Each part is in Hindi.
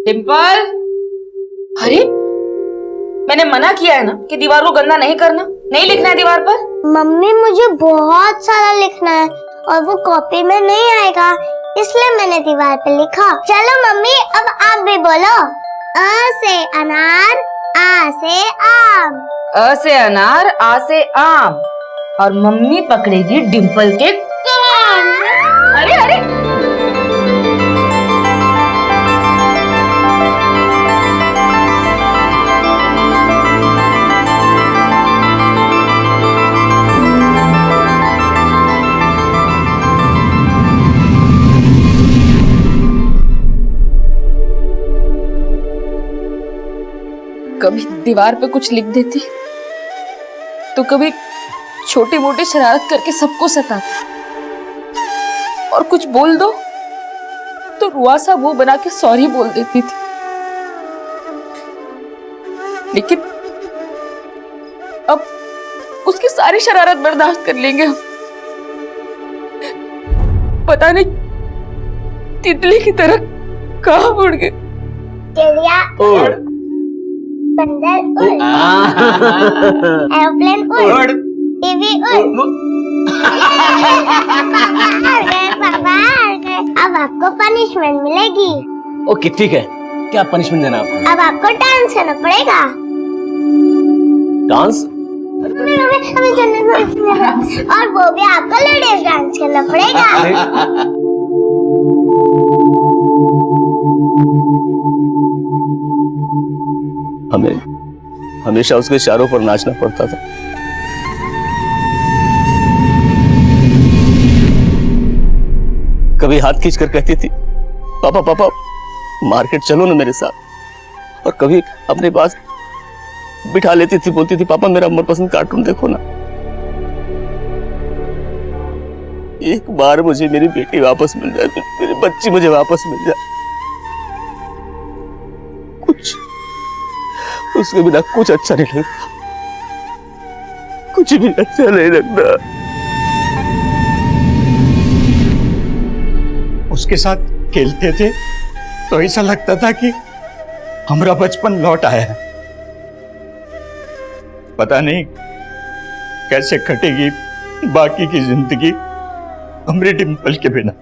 डिम्पल, अरे मैंने मना किया है ना कि दीवार को गंदा नहीं करना, नहीं लिखना है दीवार पर। मम्मी मुझे बहुत सारा लिखना है और वो कॉपी में नहीं आएगा, इसलिए मैंने दीवार पे लिखा। चलो मम्मी अब आप भी बोलो। अ से अनार, आ से आम। अ से अनार, आ से आम। और मम्मी पकड़ेगी डिम्पल के कान। अरे अरे कभी दीवार पे कुछ लिख देती तो कभी छोटी मोटी शरारत करके सबको सताती, और कुछ बोल दो तो रुआसा मुंह बना के सॉरी बोल देती थी। लेकिन अब उसकी सारी शरारत बर्दाश्त कर लेंगे हम। पता नहीं तितली की तरह कहाँ उड़ गए। चिड़िया उड़, बंदर उड़, एरोप्लेन उड़, टीवी उड़। पापा अब आपको पनिशमेंट मिलेगी। ओके ठीक है, क्या पनिशमेंट देना आपको? अब आपको डांस करना पड़ेगा। डांस? हमें चलना और वो भी आपको लेडीज डांस करना पड़ेगा। हमें हमेशा उसके इशारों पर नाचना पड़ता था। कभी हाथ खींच कर कहती थी पापा पापा मार्केट चलो ना मेरे साथ, और कभी अपने पास बिठा लेती थी, बोलती थी पापा मेरा मनपसंद कार्टून देखो ना। एक बार मुझे मेरी बेटी वापस मिल जाए, मेरी बच्ची मुझे वापस मिल जाए। कुछ उसके बिना कुछ अच्छा नहीं लगता, कुछ भी अच्छा नहीं लगता। उसके साथ खेलते थे तो ऐसा लगता था कि हमारा बचपन लौट आया है। पता नहीं कैसे कटेगी बाकी की जिंदगी हमारे डिम्पल के बिना।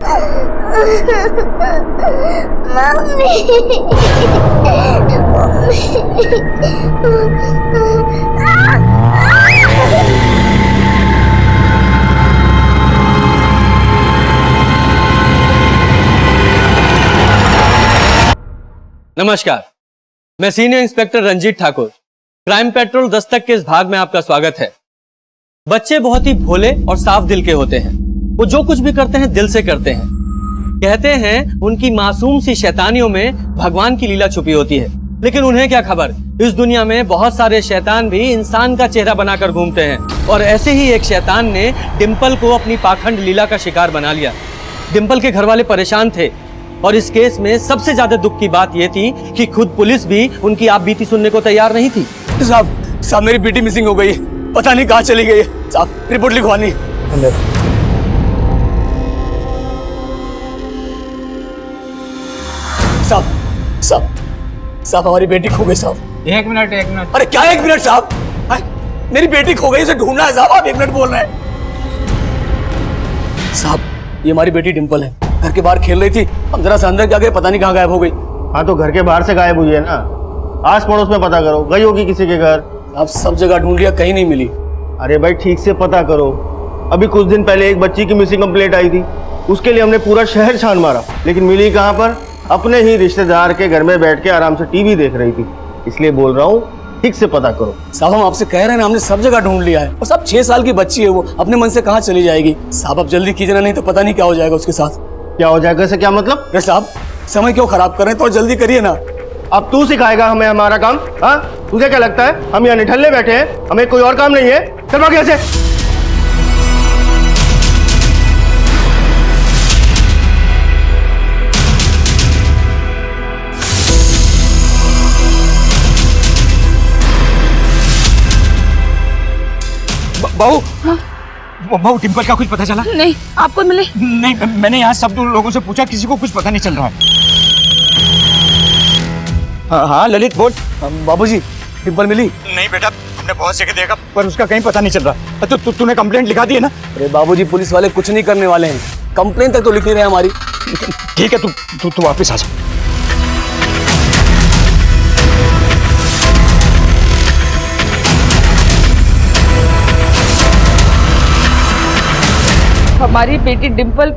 नमस्कार, मैं senior inspector Ranjit Thakur, crime patrol Dastak के इस भाग में आपका स्वागत है। बच्चे बहुत ही भोले और साफ दिल के होते हैं, वो जो कुछ भी करते हैं दिल से करते हैं। कहते हैं उनकी मासूम सी शैतानियों में भगवान की लीला छुपी होती है, लेकिन उन्हें क्या खबर, इस दुनिया में बहुत सारे शैतान भी इंसान का चेहरा बनाकर घूमते हैं, और ऐसे ही एक शैतान ने डिम्पल को अपनी पाखंड लीला का शिकार बना लिया। डिम्पल के घर वाले परेशान थे, और इस केस में सबसे ज्यादा दुख की बात यह थी कि खुद पुलिस भी उनकी आप बीती सुनने को तैयार नहीं थी। साहब मेरी बेटी मिसिंग हो गई, पता नहीं कहाँ चली गई है। साहब रिपोर्ट लिखवानी। साहब हमारी बेटी खो गई साहब। एक मिनट। अरे क्या 1 मिनट साहब, मेरी बेटी खो गई, उसे ढूंढना है साहब। आप 1 मिनट बोल रहे हैं साहब। ये हमारी बेटी डिम्पल है, घर के बाहर खेल रही थी, हम जरा से अंदर क्या गए, पता नहीं कहाँ गायब हो गई। हाँ तो घर के बाहर से गायब हुई है ना, आस पड़ोस में पता करो, गई होगी किसी के घर। आप सब जगह ढूंढ लिया, कहीं नहीं मिली। अरे भाई ठीक से पता करो, अभी कुछ दिन पहले एक बच्ची की मिसिंग कंप्लेंट आई थी, उसके लिए हमने पूरा शहर छान मारा, लेकिन मिली कहाँ पर? अपने ही रिश्तेदार के घर में बैठ के आराम से टीवी देख रही थी। इसलिए बोल रहा हूँ ठीक से पता करो। साहब हम आपसे कह रहे हैं ना, हमने सब जगह ढूंढ लिया है, और सब 6 साल की बच्ची है, वो अपने मन से कहाँ चली जाएगी। साहब आप जल्दी कीजिए ना, नहीं तो पता नहीं क्या हो जाएगा उसके साथ। क्या हो जाएगा से क्या मतलब? अरे साहब समय क्यों खराब कर रहे हैं, तो जल्दी करिए ना। अब तू सिखाएगा हमें हमारा काम? हाँ तुझे क्या लगता है हम यहाँ निठल्ले बैठे हैं, हमें कोई और काम नहीं है? चल भाग यहाँ से। बहू बहू डिम्पल का कुछ पता चला? नहीं, आपको मिले? नहीं, मैंने यहाँ सब लोगों से पूछा, किसी को कुछ पता नहीं चल रहा है। हाँ ललित बोल। बाबूजी डिम्पल मिली? नहीं बेटा, हमने बहुत जगह देखा पर उसका कहीं पता नहीं चल रहा। तूने कंप्लेंट लिखा दी है ना? अरे बाबूजी पुलिस वाले कुछ नहीं करने वाले हैं, कंप्लेन तक तो लिख नहीं रहे हमारी। ठीक है, तू वापस आ जा। हमारी बेटी डिम्पल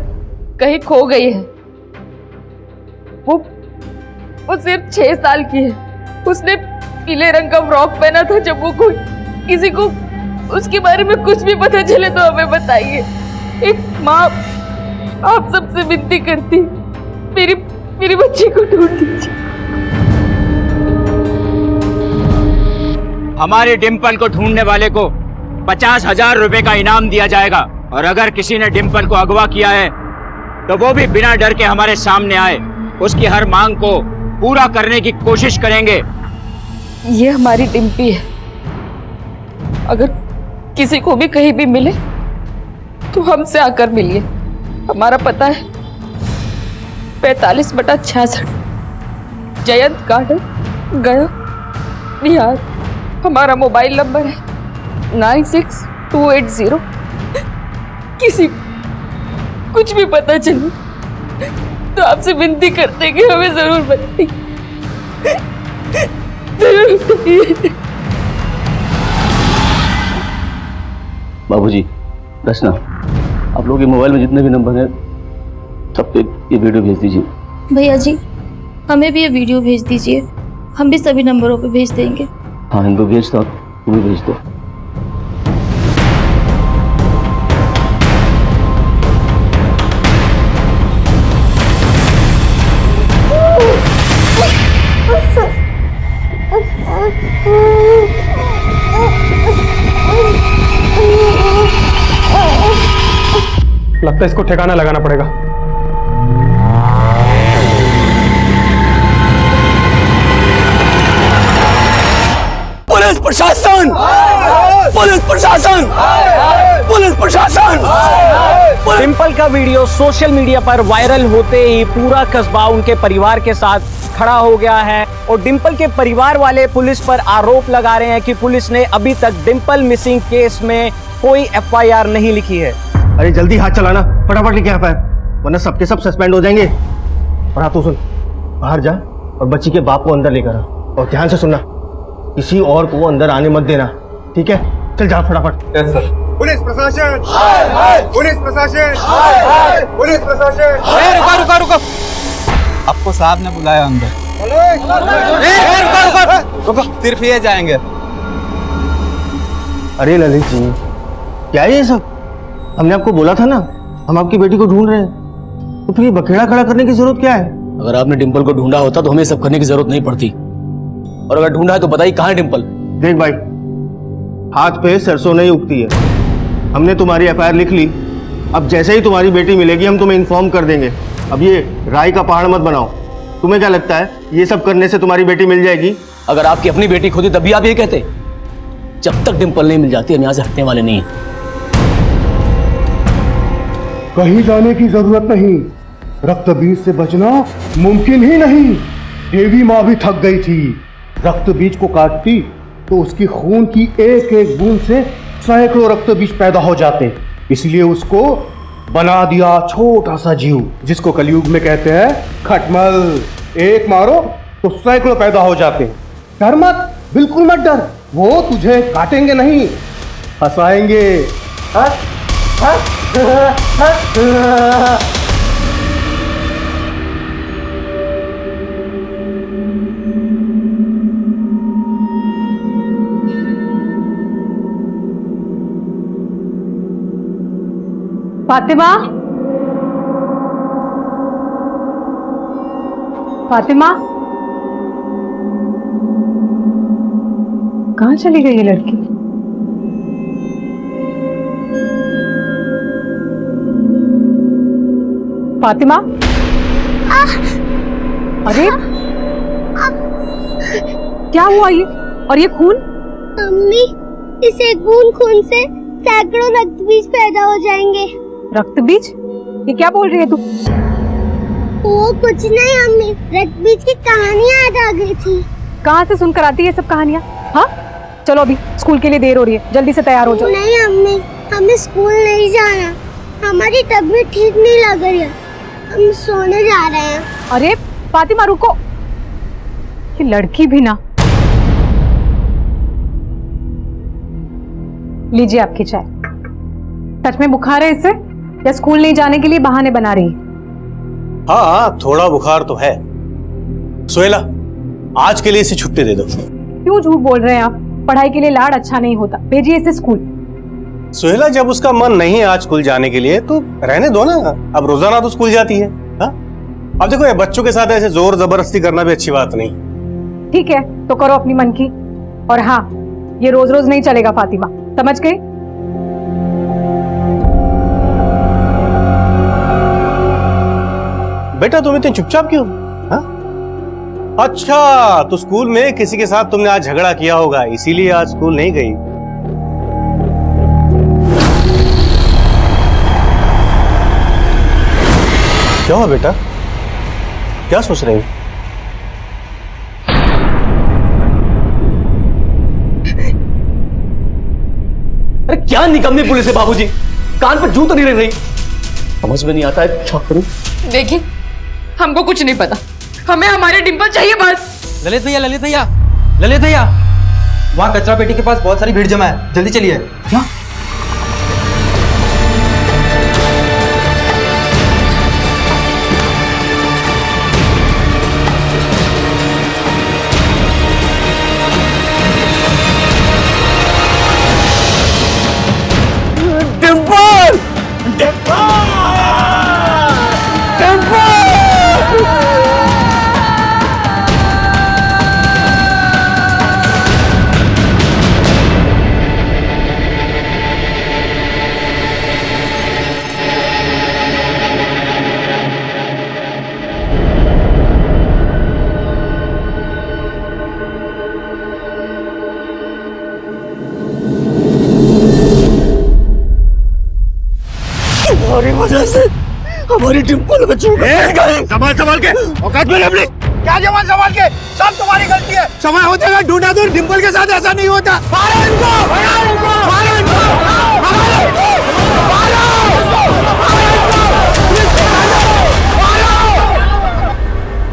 कहीं खो गई है। वो सिर्फ 6 साल की है। उसने पीले रंग का फ्रॉक पहना था। जब वो कोई किसी को उसके बारे में कुछ भी पता चले तो हमें बताइए। एक माँ आप सबसे विनती करती, मेरी बच्ची को ढूंढ दीजिए। हमारे डिम्पल को ढूंढने वाले को 50,000 रुपए का इनाम दिया जाएगा, और अगर किसी ने डिम्पल को अगवा किया है तो वो भी बिना डर के हमारे सामने आए, उसकी हर मांग को पूरा करने की कोशिश करेंगे। ये हमारी डिम्पी है। अगर किसी को भी कहीं भी मिले तो हमसे आकर मिलिए। हमारा पता है 45/66 जयंत गार्डन, गया, बिहार। हमारा मोबाइल नंबर है 96-280। किसी कुछ भी पता चले तो आपसे विनती करते हैं कि हमें जरूर बताइए, जरूर बताइए। बाबूजी रचना, आप लोगों के मोबाइल में जितने भी नंबर हैं सब पे ये वीडियो भेज दीजिए। भैया जी हमें भी ये वीडियो भेज दीजिए, हम भी सभी नंबरों पे भेज देंगे। हाँ इनको भेज दो, तुम भी भेज दो। लगता है इसको ठिकाना लगाना पड़ेगा। पुलिस प्रशासन! पुलिस प्रशासन! पुलिस प्रशासन! डिम्पल का वीडियो सोशल मीडिया पर वायरल होते ही पूरा कस्बा उनके परिवार के साथ खड़ा हो गया है, और डिम्पल के परिवार वाले पुलिस पर आरोप लगा रहे हैं कि पुलिस ने अभी तक डिम्पल मिसिंग केस में कोई FIR नहीं लिखी है। अरे जल्दी हाथ चलाना, फटाफट लेके यहाँ पर, वरना सबके सब सस्पेंड हो जाएंगे। और हाँ तू सुन, बाहर जा और बच्ची के बाप को अंदर लेकर आ, और ध्यान से सुनना, किसी और को अंदर आने मत देना, ठीक है? चल जा फटाफट। पुलिस प्रशासन, पुलिस प्रशासन, पुलिस प्रशासन। रुको। आपको साहब ने बुलाया अंदर। रुको, सिर्फ ये जाएंगे। अरे ललित जी, क्या है ये सब? हमने आपको बोला था ना हम आपकी बेटी को ढूंढ रहे हैं, तो फिर ये बखेड़ा खड़ा करने की जरूरत क्या है? अगर आपने डिम्पल को ढूंढा होता तो हमें सब करने की जरूरत नहीं पड़ती, और अगर ढूंढा है तो बताइए कहाँ है डिम्पल? देख भाई, हाथ पे सरसों नहीं उगती है। हमने तुम्हारी FIR लिख ली, अब जैसे ही तुम्हारी बेटी मिलेगी हम तुम्हें इन्फॉर्म कर देंगे। अब ये राय का पहाड़ मत बनाओ। तुम्हें क्या लगता है ये सब करने से तुम्हारी बेटी मिल जाएगी? अगर आपकी अपनी बेटी खोती तब भी आप ये कहते? जब तक डिम्पल नहीं मिल जाती हम यहाँ से हटने वाले नहीं हैं। कहीं जाने की जरूरत नहीं, रक्त बीज से बचना मुमकिन ही नहीं। देवी माँ भी थक गई थी, रक्त बीज को काटती तो उसकी खून की एक एक बूंद से सैकड़ों रक्त बीज पैदा हो जाते, इसलिए उसको बना दिया छोटा सा जीव, जिसको कलयुग में कहते हैं खटमल। एक मारो तो सैकड़ों पैदा हो जाते। डर मत, बिल्कुल मत डर, वो तुझे काटेंगे नहीं, हंसाएंगे। फातिमा, फातिमा, कहाँ चली गई ये लड़की? फातिमा, अरे क्या हुआ ये? और ये खून? मम्मी, इस एक बूंद खून से सैकड़ों रक्त बीज पैदा हो जाएंगे। रक्त बीज? ये क्या बोल रही है तू? वो कुछ नहीं अम्मी, रक्त बीज की कहानियाँ याद आ गई थी। कहाँ से सुनकर आती है सब कहानियाँ? हाँ चलो अभी स्कूल के लिए देर हो रही है, जल्दी से तैयार हो जाओ। नहीं अम्मी, हमें स्कूल नहीं जाना, हमारी तबीयत ठीक नहीं लग रही है, हम सोने जा रहे हैं। अरे फातिमा रुको, ये लड़की भी ना। लीजिए आपकी चाय। सच में बुखार है इससे या स्कूल नहीं जाने के लिए बहाने बना रही है? हाँ थोड़ा बुखार तो है। सोहेला, आज के लिए इसे छुट्टी दे दो। क्यों झूठ बोल रहे हैं आप? पढ़ाई के लिए लाड अच्छा नहीं होता, भेजिए इसे स्कूल। सोहेला, जब उसका मन नहीं है आज स्कूल जाने के लिए तो रहने दो ना, अब रोजाना तो स्कूल जाती है। हाँ अब देखो, ये बच्चों के साथ ऐसे जोर जबरदस्ती करना भी अच्छी बात नहीं। ठीक है तो करो अपनी मन की, और हाँ ये रोज रोज नहीं चलेगा फातिमा, समझ गई? बेटा तुम इतने चुपचाप क्यों? हाँ? अच्छा, तो स्कूल में किसी के साथ तुमने आज झगड़ा किया होगा, इसीलिए आज स्कूल नहीं गई। क्या हुआ बेटा, क्या सोच रही हो? अरे क्या निकम्मी पुलिस है बाबूजी, कान पर जू तो नहीं रह रही, समझ में नहीं आता है क्या करूं। देखिए हमको कुछ नहीं पता, हमें हमारे डिंपल चाहिए बस। ललित भैया, ललित भैया, ललित भैया, वहाँ कचरा पेटी के पास बहुत सारी भीड़ जमा है, जल्दी चलिए। क्या? हमारी वजह से हमारी डिंपल बच्चों संभाल संभाल के, औकात में अपने। क्या जवान संभाल के, सब तुम्हारी गलती है। समय होते हुए ढूंढा दूर, डिंपल के साथ ऐसा नहीं होता। मारो इनको, मारो इनको, मारो इनको, मारो इनको, मारो।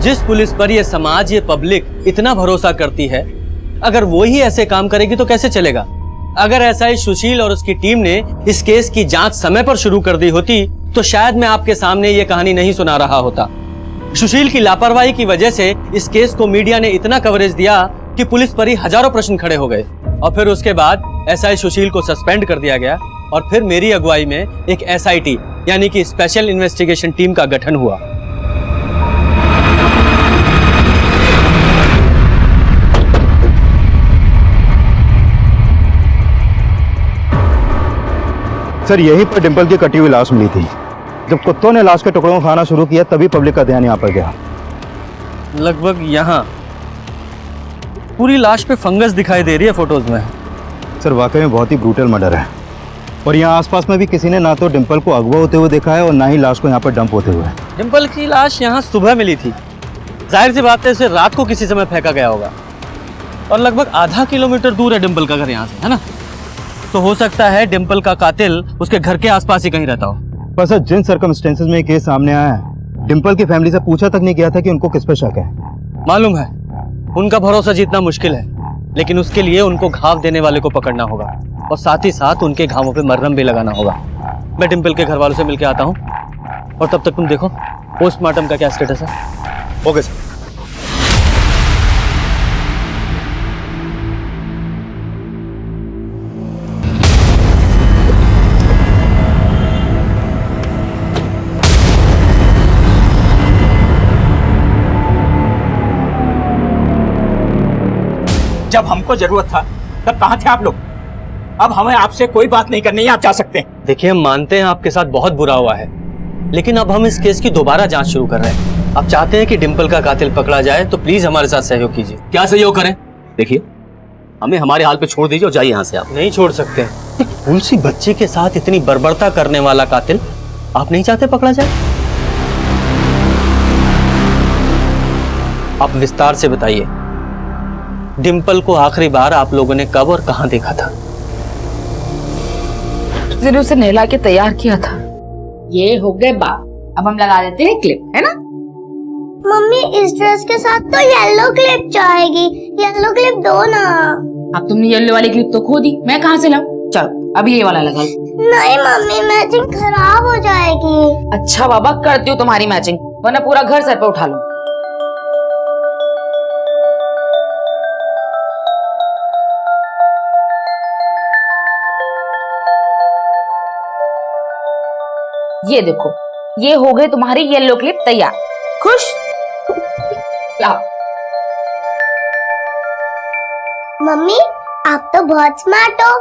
जिस पुलिस पर ये समाज, ये पब्लिक इतना भरोसा करती है, अगर वो ही ऐसे काम करेगी तो कैसे चलेगा? अगर एसआई सुशील और उसकी टीम ने इस केस की जांच समय पर शुरू कर दी होती तो शायद मैं आपके सामने ये कहानी नहीं सुना रहा होता। सुशील की लापरवाही की वजह से इस केस को मीडिया ने इतना कवरेज दिया कि पुलिस पर ही हजारों प्रश्न खड़े हो गए, और फिर उसके बाद एसआई सुशील को सस्पेंड कर दिया गया, और फिर मेरी अगुवाई में एक एसआईटी यानी कि स्पेशल इन्वेस्टिगेशन टीम का गठन हुआ। सर यहीं पर डिंपल की कटी हुई लाश मिली थी। जब कुत्तों ने लाश के टुकड़ों को खाना शुरू किया तभी पब्लिक का ध्यान यहाँ पर गया। लगभग यहाँ पूरी लाश पे फंगस दिखाई दे रही है फोटोज में। सर वाकई में बहुत ही ब्रूटल मर्डर है, और यहाँ आसपास में भी किसी ने ना तो डिंपल को अगवा होते हुए देखा है और ना ही लाश को यहाँ पर डंप होते हुए। डिंपल की लाश यहाँ सुबह मिली थी, जाहिर सी बात है इसे रात को किसी समय फेंका गया होगा, और लगभग आधा किलोमीटर दूर है डिंपल का घर यहाँ से, है ना? तो हो सकता है डिंपल का कातिल उसके घर के आसपास ही कहीं रहता हो। पर सर जिन सर्कमस्टेंसेस में ये केस सामने आया है, डिंपल की फैमिली से पूछा तक नहीं किया था कि उनको किस पे शक है। मालूम है उनका भरोसा जीतना मुश्किल है, लेकिन उसके लिए उनको घाव देने वाले को पकड़ना होगा, और साथ ही साथ उनके घावों पे मरहम भी लगाना होगा। मैं डिंपल के घर वालों से मिलकर आता हूँ, और तब तक तुम देखो पोस्टमार्टम का क्या स्टेटस है। Okay sir. जब हमको जरूरत था तब कहाँ थे आप लोग? अब हमें आपसे कोई बात नहीं करनी है, आप जा सकते हैं। देखिए हम मानते हैं आपके साथ बहुत बुरा हुआ है, लेकिन अब हम इस केस की दोबारा जांच शुरू कर रहे हैं। आप चाहते हैं कि डिंपल का कातिल पकड़ा जाए तो प्लीज हमारे साथ सहयोग कीजिए। क्या सहयोग करें? देखिए हमें हमारे हाल पे छोड़ दीजिए और जाइए यहाँ से आप। नहीं छोड़ सकते। एक फूल सी बच्ची के साथ इतनी बर्बरता करने वाला कातिल आप नहीं चाहते पकड़ा जाए? आप विस्तार से बताइए, डिंपल को आखिरी बार आप लोगों ने कब और कहां देखा था? उस दिन उसे नहला के तैयार किया था। ये हो गए बात, अब हम लगा देते हैं क्लिप, है ना? मम्मी इस ड्रेस के साथ तो येलो क्लिप चाहेगी, येलो क्लिप दो ना। अब तुमने येलो वाली क्लिप तो खो दी, मैं कहाँ से लाऊं? चलो अब ये वाला लगा लो। नहीं मम्मी, मैचिंग खराब हो जाएगी। अच्छा बाबा, करती हूँ तुम्हारी मैचिंग, वरना पूरा घर सर पे उठा लो। ये देखो, ये हो गई तुम्हारी येलो क्लिप तैयार। खुश? लाओ। मम्मी आप तो बहुत स्मार्ट हो,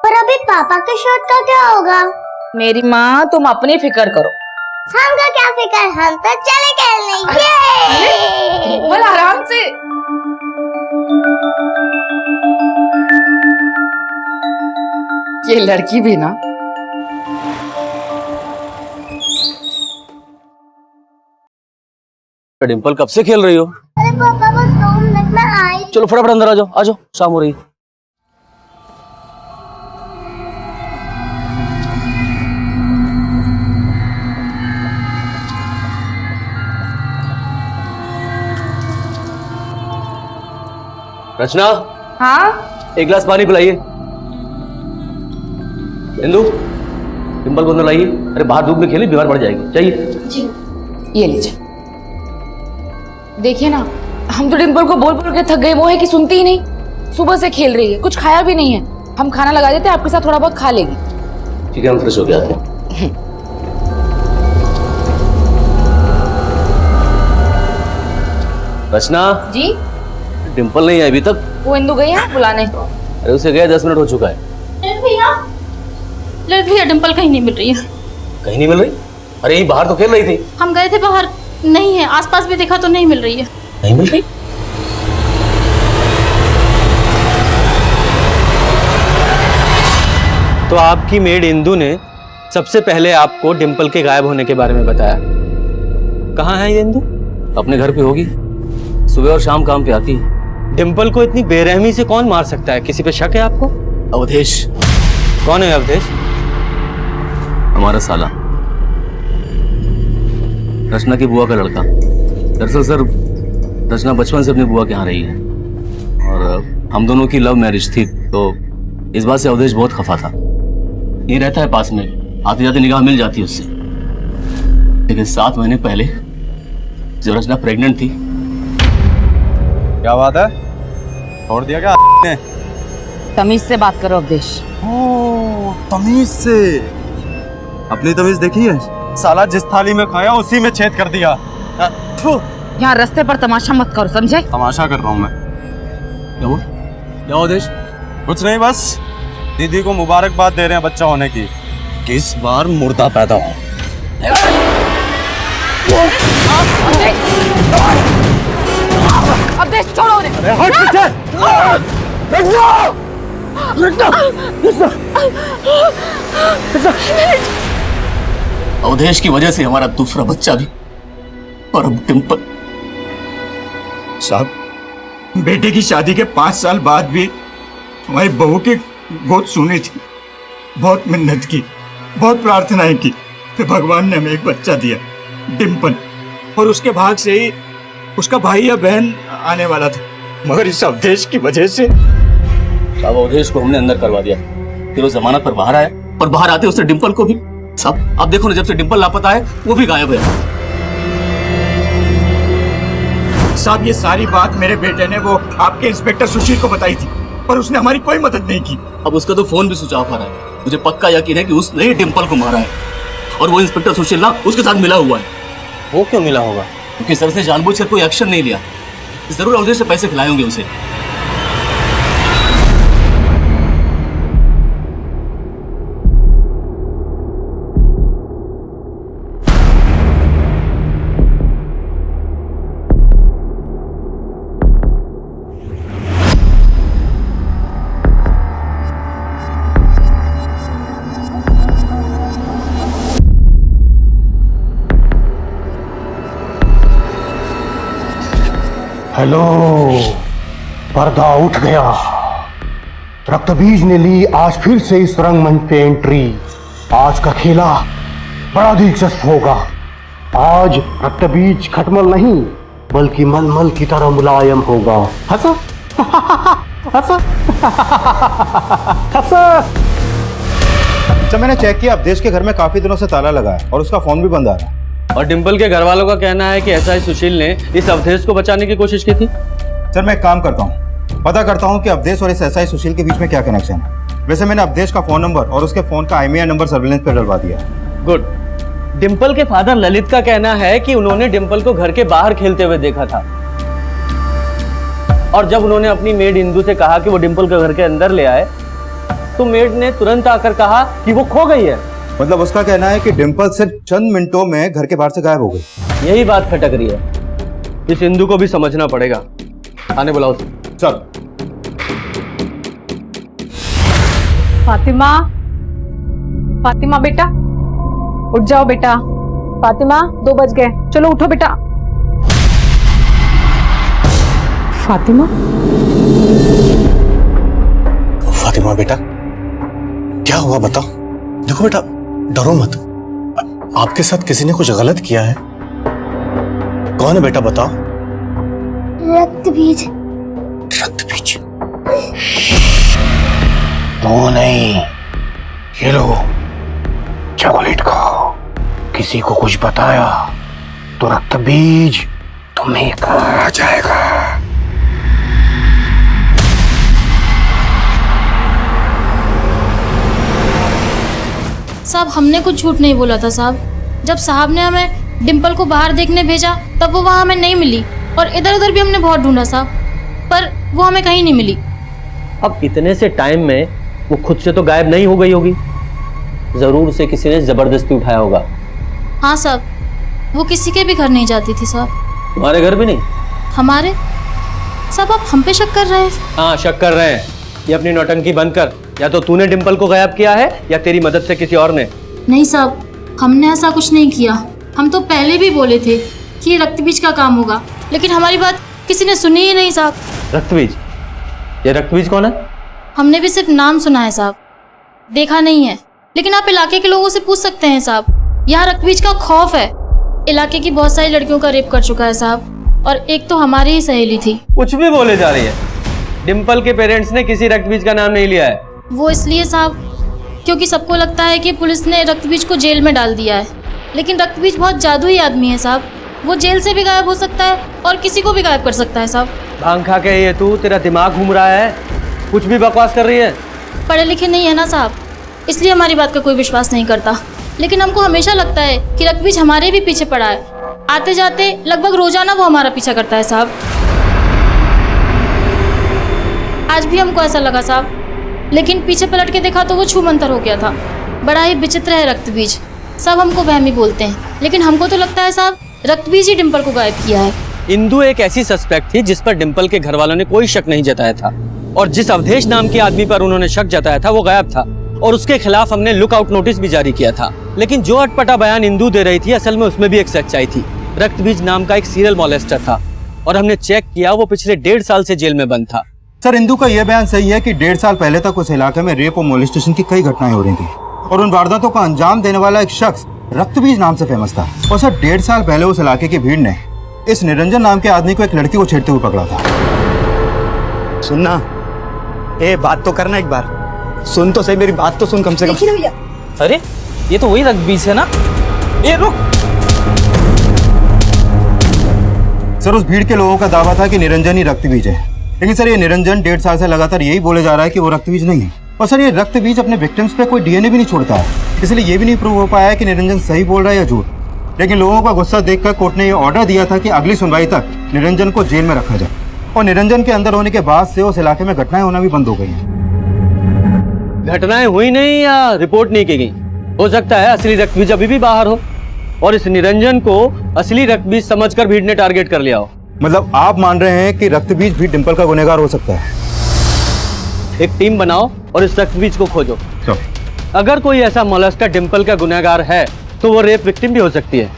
पर अभी पापा के शर्ट का क्या होगा? मेरी माँ, तुम अपनी फिक्र करो। हमका क्या फिक्र, हम तो चले खेलने। ये बोल आराम से। ये लड़की भी ना। डिंपल कब से खेल रही हो? अरे पापा बस 2 मिनट में आई। चलो फटाफट अंदर आ जाओ, आ जाओ, शाम हो रही है। रचना, हाँ? एक गिलास पानी पिलाइए। इंदु, डिंपल को अंदर लाइए। अरे बाहर धूप में खेली, बीमार पड़ जाएगी। चाहिए? ये लीजिए। देखिए ना, हम तो डिंपल को बोल बोल के थक गए, वो है कि सुनती ही नहीं। सुबह से खेल रही है, कुछ खाया भी नहीं है। हम खाना लगा देते, आपके साथ थोड़ा बहुत खा लेगी। ठीक है, हम फ्रेश हो के आते हैं। रचना जी? डिंपल नहीं आई अभी तक? वो इंदु गई है बुलाने। अरे उसे गया 10 मिनट हो चुका है। भैया डिंपल कहीं नहीं मिल रही है। कहीं नहीं मिल रही? अरे यही बाहर तो खेल रही थी। हम गए थे बाहर, नहीं है। आसपास भी देखा तो नहीं मिल रही है। नहीं मिल रही? तो आपकी मेड इंदु ने सबसे पहले आपको डिंपल के गायब होने के बारे में बताया। कहाँ है ये इंदु? अपने घर पे होगी, सुबह और शाम काम पे आती है। डिंपल को इतनी बेरहमी से कौन मार सकता है? किसी पे शक है आपको? अवधेश। कौन है अवधेश? हमारा साला, रचना की बुआ का लड़का। दरअसल सर, रचना बचपन से अपनी बुआ के यहाँ रही है और हम दोनों की लव मैरिज थी, तो इस बात से अवधेश बहुत खफा था। ये रहता है पास में, आते जाते निगाह मिल जाती है उससे। लेकिन 7 महीने पहले जब रचना प्रेग्नेंट थी। क्या बात है, छोड़ दिया क्या ने? तमीज से बात करो अवधेश। ओह, तमीज से। अपनी तमीज देखी है? साला जिस थाली में खाया उसी में छेद कर दिया। यहाँ रास्ते पर तमाशा मत करो, समझे? तमाशा कर रहा हूँ मैं। क्या हुआ? क्या अवधेश? कुछ नहीं, बस दीदी को मुबारकबाद दे रहे हैं बच्चा होने की। किस बार मुर्दा पैदा हो। अवधेश छोड़ो उन्हें। अरे हट पीछे। अवधेश की वजह से हमारा दूसरा बच्चा भी, और अब डिंपल। साहब, बेटे की शादी के 5 साल बाद भी हमारी बहू की गोद सुनी थी। बहुत मिन्नत की, बहुत प्रार्थनाएं की, फिर भगवान ने हमें एक बच्चा दिया, डिंपल। और उसके भाग से ही उसका भाई या बहन आने वाला था, मगर इस अवधेश की वजह से। साहब, अवधेश को हमने अंदर करवा दिया, फिर वो जमानत पर बाहर आया, पर बाहर आते उसने डिंपल को भी। साहब आप देखो ना, जब से डिंपल लापता है वो भी गायब है। साहब, ये सारी बात मेरे बेटे ने वो आपके इंस्पेक्टर सुशील को बताई थी, पर उसने हमारी कोई मदद नहीं की। अब उसका तो फोन भी स्विच ऑफ आ रहा है। मुझे पक्का यकीन है कि उसने ही डिंपल को मारा है, और वो इंस्पेक्टर सुशील ना उसके साथ मिला हुआ है। वो क्यों मिला होगा? क्योंकि सर से जानबूझकर कोई एक्शन नहीं लिया। जरूर अवधेश से पैसे खिलाए होंगे उसे। हेलो, पर्दा उठ गया। रक्तबीज ने ली आज फिर से इस रंगमंच पे एंट्री। आज का खेला बड़ा दिलचस्प होगा। आज रक्तबीज खटमल नहीं बल्कि मलमल की तरह मुलायम होगा। हंसा हंसा हंसा। अच्छा, मैंने चेक किया अवधेश के घर में काफी दिनों से ताला लगा है और उसका फोन भी बंद आ रहा है। और डिंपल के घर वालों का कहना है कि एसआई सुशील ने इस अवधेश को बचाने की कोशिश की थी। सर, मैं एक काम करता हूँ, पता करता हूँ कि अवधेश और इस एसआई सुशील के बीच में क्या कनेक्शन है। वैसे मैंने अवधेश का फोन नंबर और उसके फोन का IMEI नंबर सर्विलेंस पे डलवा दिया है। गुड। डिंपल के फादर ललित का कहना है कि उन्होंने डिंपल को घर के बाहर खेलते हुए देखा था, और जब उन्होंने अपनी मेड इंदू से कहा कि वो डिंपल को घर के अंदर ले आए तो मेड ने तुरंत आकर कहा कि वो खो गई है। मतलब उसका कहना है कि डिंपल सिर्फ चंद मिनटों में घर के बाहर से गायब हो गई। यही बात खटक रही है। इस इंदू को भी समझना पड़ेगा। आने बुलाओ चल। फातिमा, फातिमा बेटा उठ जाओ बेटा। फातिमा 2 बज गए, चलो उठो बेटा। फातिमा, फातिमा बेटा, क्या हुआ बताओ। देखो बेटा, डरो मत। आपके साथ किसी ने कुछ गलत किया है। कौन है बेटा, बताओ। रक्तबीज। रक्तबीज? तो नहीं, ये लो चॉकलेट खाओ। किसी को कुछ बताया तो रक्तबीज तुम्हें खा जाएगा। साहब, हमने कुछ झूठ नहीं बोला था साहब। जब साहब ने हमें डिंपल को बाहर देखने भेजा तब वो वहाँ हमें नहीं मिली, और इधर उधर भी हमने बहुत ढूंढा साहब, पर वो हमें कहीं नहीं मिली। अब इतने से टाइम में वो खुद से तो गायब नहीं हो गई होगी, जरूर से किसी ने जबरदस्ती उठाया होगा। हाँ साहब, वो किसी के भी घर नहीं जाती थी साहब। तुम्हारे घर भी नहीं? हमारे? साहब आप हम पे शक कर रहे हैं? हाँ, शक कर रहे हैं। ये अपनी नौटंकी बंद कर। या तो तूने डिंपल को गायब किया है या तेरी मदद से किसी और ने। नहीं साहब, हमने ऐसा कुछ नहीं किया। हम तो पहले भी बोले थे कि ये रक्तबीज का काम होगा, लेकिन हमारी बात किसी ने सुनी ही नहीं साहब। रक्तबीज? ये रक्तबीज कौन है? हमने भी सिर्फ नाम सुना है साहब, देखा नहीं है। लेकिन आप इलाके के लोगों से पूछ सकते हैं साहब। यहाँ रक्तबीज का खौफ है। इलाके की बहुत सारी लड़कियों का रेप कर चुका है साहब, और एक तो हमारी ही सहेली थी। कुछ भी बोले जा रही है। डिंपल के पेरेंट्स ने किसी रक्तबीज का नाम नहीं लिया है। वो इसलिए साहब क्योंकि सबको लगता है कि पुलिस ने रक्तबीज को जेल में डाल दिया है, लेकिन रक्तबीज बहुत जादुई आदमी है साहब। वो जेल से भी गायब हो सकता है और किसी को भी गायब कर सकता है साहब। भांग खा के ये तू, तेरा दिमाग घूम रहा है, कुछ भी बकवास कर रही है। पढ़े लिखे नहीं है ना साहब, इसलिए हमारी बात का कोई विश्वास नहीं करता। लेकिन हमको हमेशा लगता है कि रक्तबीज हमारे भी पीछे पड़ा है। आते जाते लगभग रोजाना वो हमारा पीछा करता है साहब। आज भी हमको ऐसा लगा साहब, लेकिन पीछे पलट के देखा तो वो छूमंतर हो गया था। बड़ा ही विचित्र है रक्तबीज। सब हमको वहमी बोलते हैं, लेकिन हमको तो लगता है साहब रक्तबीज ही डिंपल को गायब किया है। इंदू एक ऐसी सस्पेक्ट थी जिस पर डिंपल के घर वालों ने कोई शक नहीं जताया था, और जिस अवधेश नाम के आदमी पर उन्होंने शक जताया था वो गायब था, और उसके खिलाफ हमने लुकआउट नोटिस भी जारी किया था। लेकिन जो अटपटा बयान इंदू दे रही थी, असल में उसमें भी एक सच्चाई थी। रक्तबीज नाम का एक सीरियल मॉलेस्टर था, और हमने चेक किया वो पिछले 1.5 साल से जेल में बंद था। सर, इंदू का यह बयान सही है कि 1.5 साल पहले तक उस इलाके में रेप और मोलेस्टेशन की कई घटनाएं हो रही थी, और उन वारदातों का अंजाम देने वाला एक शख्स रक्तबीज नाम से फेमस था। और सर, 1.5 साल पहले उस इलाके की भीड़ ने इस निरंजन नाम के आदमी को एक लड़की को छेड़ते हुए पकड़ा था। सुनना, ए बात तो करना, एक बार सुन तो सही, मेरी बात तो सुन कम से कम। भैया, अरे ये तो वही रक्तबीज है ना? ए रुक। सर, उस भीड़ के लोगों का दावा था कि निरंजन ही रक्तबीज है, लेकिन सर ये निरंजन 1.5 साल से लगातार यही बोले जा रहा है कि वो रक्तबीज नहीं है। और सर, ये रक्तबीज अपने विक्टिम्स पे कोई DNA भी नहीं छोड़ता है, इसलिए ये भी नहीं प्रूव हो पाया है कि निरंजन सही बोल रहा है या झूठ। लेकिन लोगों का गुस्सा देखकर कोर्ट ने ये ऑर्डर दिया था कि अगली सुनवाई तक निरंजन को जेल में रखा जाए, और निरंजन के अंदर होने के बाद से उस इलाके में घटनाएं होना भी बंद हो गई हैं। घटनाएं हुई नहीं या रिपोर्ट नहीं की गई? हो सकता है असली रक्तबीज अभी भी बाहर हो, और इस निरंजन को असली रक्तबीज समझकर भीड़ ने टारगेट कर लिया हो। मतलब आप मान रहे हैं कि रक्तबीज भी डिंपल का गुनहगार हो सकता है? एक टीम बनाओ और इस रक्तबीज को खोजो। अगर कोई ऐसा मोलेस्टर डिंपल का गुनहगार है तो वो रेप विक्टिम भी हो सकती है।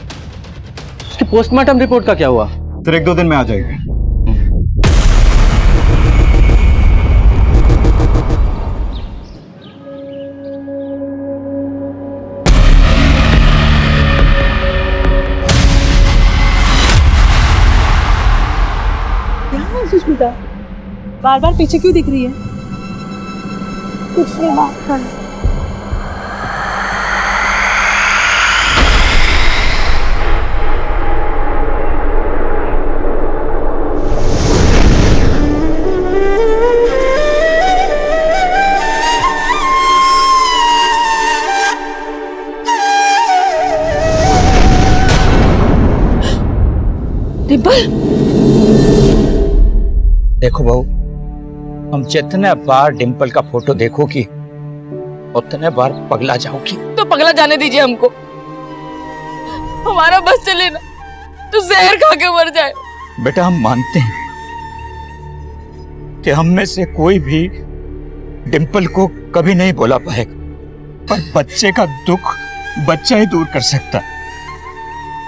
उसकी पोस्टमार्टम रिपोर्ट का क्या हुआ? सर, 1-2 दिन में आ जाएगी। सुष्मिता, बार बार पीछे क्यों दिख रही है? कुछ नहीं, बात कर। डिम्पल, देखो बहू, हम जितने बार डिम्पल का फोटो देखोगी उतने बार पगला जाओगी। तो पगला जाने दीजिए हमको, हमारा बस चले ना तो जहर खा के मर जाए। बेटा हम मानते हैं कि हम में से कोई भी डिम्पल को कभी नहीं बोला पाएगा, पर बच्चे का दुख बच्चा ही दूर कर सकता है।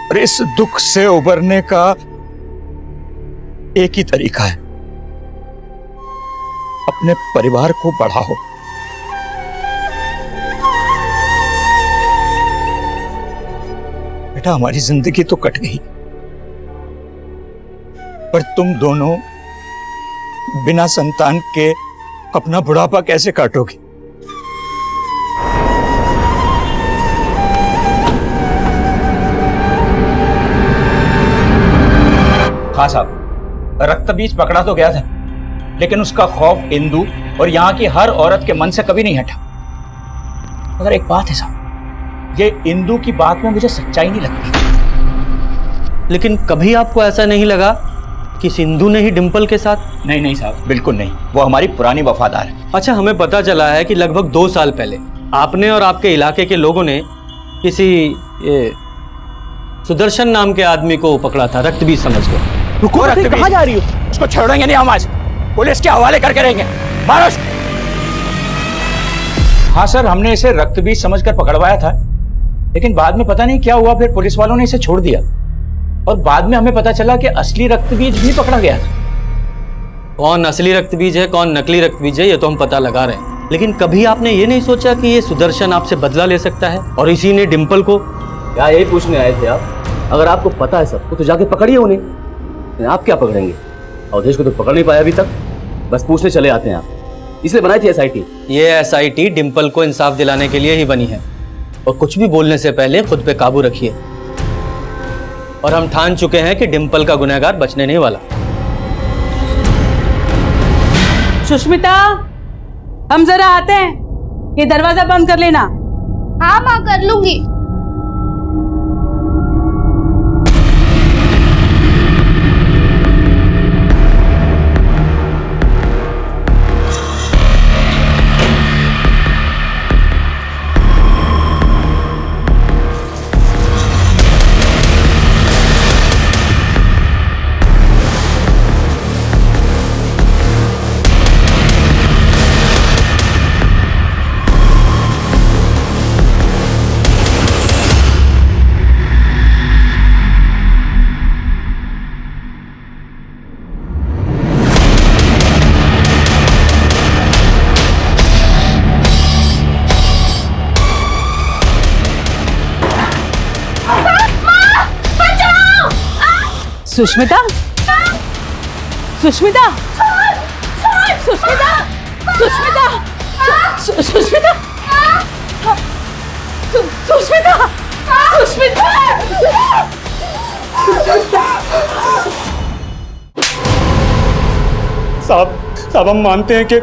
और इस दुख से उबरने का एक ही तरीका है, अपने परिवार को बढ़ाओ। बेटा हमारी जिंदगी तो कट गई, पर तुम दोनों बिना संतान के अपना बुढ़ापा कैसे काटोगे? हाँ साहब, रक्त बीज पकड़ा तो गया था, लेकिन उसका खौफ इंदु और यहाँ की हर औरत के मन से कभी नहीं हटा। मगर एक बात है साहब, ये इंदु की बात में मुझे सच्चाई नहीं लगती। लेकिन कभी आपको ऐसा नहीं लगा कि सिंधु ने ही डिम्पल के साथ? नहीं नहीं साहब, बिल्कुल नहीं, वो हमारी पुरानी वफादार है। अच्छा, हमें पता चला है कि लगभग 2 साल पहले आपने और आपके इलाके के लोगों ने किसी सुदर्शन नाम के आदमी को पकड़ा था रक्तबीज समझकर। कहाँ जा रही हो? उसको छोड़ेंगे नहीं हम आज, पुलिस के हवाले करके रहेंगे। मारो उसको। हाँ सर, हमने इसे रक्तबीज समझकर पकड़वाया था, लेकिन बाद में पता नहीं क्या हुआ, फिर पुलिस वालों ने इसे छोड़ दिया और बाद में हमें पता चला कि असली रक्तबीज भी पकड़ा गया था। कौन असली रक्तबीज है कौन नकली रक्तबीज है ये तो हम पता लगा रहे हैं, लेकिन कभी आपने ये नहीं सोचा कि ये सुदर्शन आपसे बदला ले सकता है और इसी ने डिम्पल को? क्या यही पूछने आए थे आप? अगर आपको पता है सबको तो जाके पकड़िए उन्हें, आप क्या पकड़ेंगे? अवधेश को तो पकड़ नहीं पाया अभी तक, बस पूछने चले आते हैं आप। इसलिए बनाई थी एसआईटी। ये एसआईटी डिम्पल को इंसाफ दिलाने के लिए ही बनी है, और कुछ भी बोलने से पहले खुद पे काबू रखिए। और हम ठान चुके हैं कि डिम्पल का गुनहगार बचने नहीं वाला। सुष्मिता, हम जरा आते हैं, ये दरवाजा बंद कर लेना। हाँ माँ, कर लूंगी। सुष्मिता, सुष्मिता, सुष्मिता, सुष्मिता, सुष्मिता, सुष्मिता, सुष्मिता। साहब हम मानते हैं कि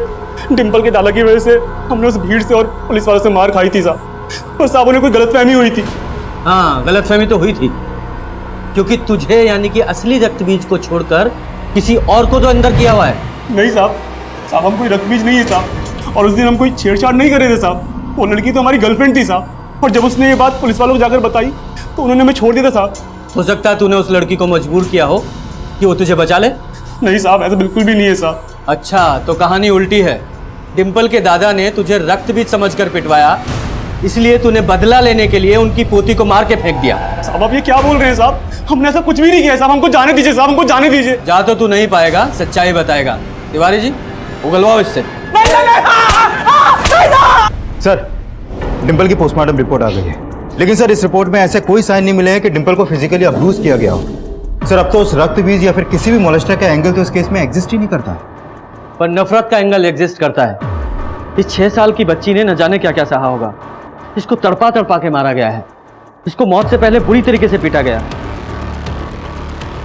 डिम्पल के दादा की वजह से हमने उस भीड़ से और पुलिस वालों से मार खाई थी साहब, और साहब उन्हें कोई गलतफहमी हुई थी। हाँ, गलतफहमी तो हुई थी, क्योंकि तुझे यानी कि असली रक्तबीज को छोड़कर किसी और को तो अंदर किया हुआ है। नहीं साहब हम कोई रक्तबीज नहीं है साहब, और उस दिन हम कोई छेड़छाड़ नहीं कर रहे थे साहब। वो लड़की तो हमारी गर्लफ्रेंड थी साहब, और जब उसने ये बात पुलिस वालों को जाकर बताई तो उन्होंने हमें छोड़ दिया था साहब। हो सकता है तूने उस लड़की को मजबूर किया हो कि वो तुझे बचा ले। नहीं साहब, ऐसा बिल्कुल भी नहीं है साहब। अच्छा, तो कहानी उल्टी है। डिम्पल के दादा ने तुझे रक्तबीज समझकर पिटवाया, इसलिए तूने बदला लेने के लिए उनकी पोती को मार के फेंक दिया। साहब आप ये क्या बोल रहे हैं साहब? हमने ऐसा कुछ भी नहीं किया साहब, हमको जाने दीजिए साहब, हमको जाने दीजिए। जा तो तू नहीं पाएगा, सच्चाई बताएगा। तिवारी जी, उगलवाओ इससे। सर, डिम्पल की पोस्टमार्टम रिपोर्ट आ गई है, लेकिन सर इस रिपोर्ट में ऐसे कोई साइन नहीं मिले हैं कि डिम्पल को फिजिकली अब्यूज किया गया हो। सर अब तो उस रक्त बीज या फिर किसी भी मोलेस्टर का एंगल तो इस केस में एग्जिस्ट ही नहीं करता। पर नफरत का एंगल एग्जिस्ट करता है। इस 6 साल की बच्ची ने न जाने क्या क्या सहा होगा। इसको तड़पा तड़पा के मारा गया है। इसको मौत से पहले बुरी तरीके से पीटा गया।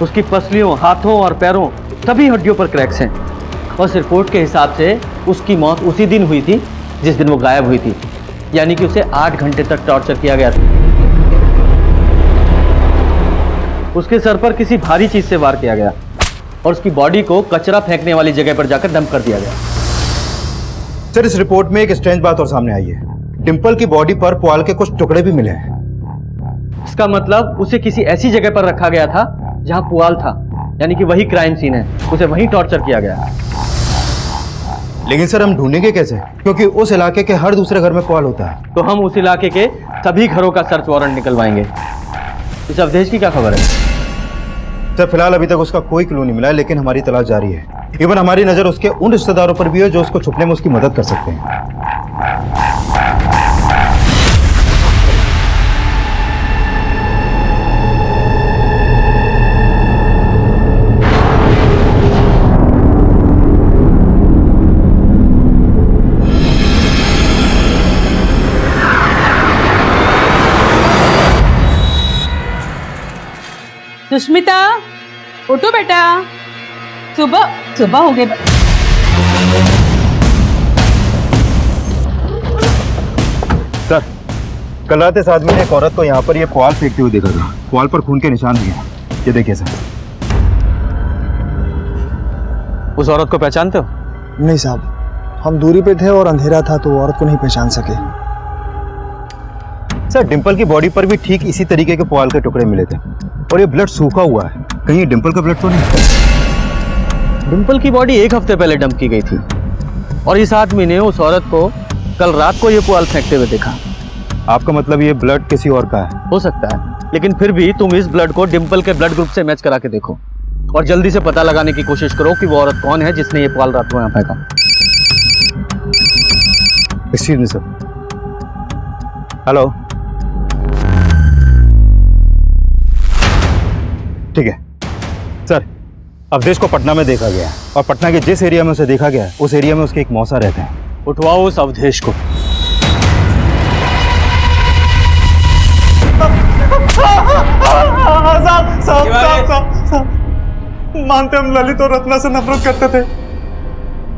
उसकी पसलियों, हाथों और पैरों सभी हड्डियों पर क्रैक्स हैं। और इस रिपोर्ट के हिसाब से उसकी मौत उसी दिन हुई थी जिस दिन वो गायब हुई थी, यानी कि उसे 8 घंटे तक टॉर्चर किया गया था। उसके सर पर किसी भारी चीज से वार किया गया और उसकी बॉडी को कचरा फेंकने वाली जगह पर जाकर डंप कर दिया गया। सर इस रिपोर्ट में एक स्ट्रेंज बात और सामने आई है। डिंपल की बॉडी पर पुआल के कुछ टुकड़े भी मिले हैं। इसका मतलब उसे किसी ऐसी जगह पर रखा गया था जहां पुआल था, यानी कि वही क्राइम सीन है। उसे वहीं टॉर्चर किया गया। लेकिन सर हम ढूंढेंगे कैसे, क्योंकि उस इलाके के हर दूसरे घर में पुआल होता है। तो हम उस इलाके के सभी घरों का सर्च वारंट निकलवाएंगे। इस अवधेश की क्या खबर है? सर फिलहाल अभी तक उसका कोई क्लू नहीं मिला है, लेकिन हमारी तलाश जारी है। इवन हमारी नजर उसके उन रिश्तेदारों पर भी है जो उसको छुपने में उसकी मदद कर सकते हैं। सुष्मिता उठो बेटा, सुबह हो गई। सर कल रात इस आदमी ने एक औरत को यहाँ पर ये पुआल फेंकते हुए देखा था। पुआल पर खून के निशान भी हैं। ये देखिए सर। उस औरत को पहचानते हो? नहीं साहब, हम दूरी पे थे और अंधेरा था तो औरत को नहीं पहचान सके। सर डिंपल की बॉडी पर भी ठीक इसी तरीके के पुआल के टुकड़े मिले थे और ये ब्लड सूखा हुआ है। कहीं ये डिंपल का ब्लड तो नहीं? डिंपल की बॉडी 1 हफ्ते पहले डंप की गई थी और इस आदमी ने उस औरत को कल रात को ये पुआल फेंकते हुए देखा। आपका मतलब ये ब्लड किसी और का है? हो सकता है, लेकिन फिर भी तुम इस ब्लड को डिंपल के ब्लड ग्रुप से मैच करा के देखो और जल्दी से पता लगाने की कोशिश करो कि वो औरत कौन है जिसने ये पुआल रात को यहाँ फेंका। Excuse me sir. हेलो, ठीक है सर। अवधेश को पटना में देखा गया और पटना के जिस एरिया में उसे देखा गया उस एरिया में उसके एक मौसा रहते हैं। उठवाओ उस अवधेश को। मानते हम ललित और रत्ना से नफरत करते थे,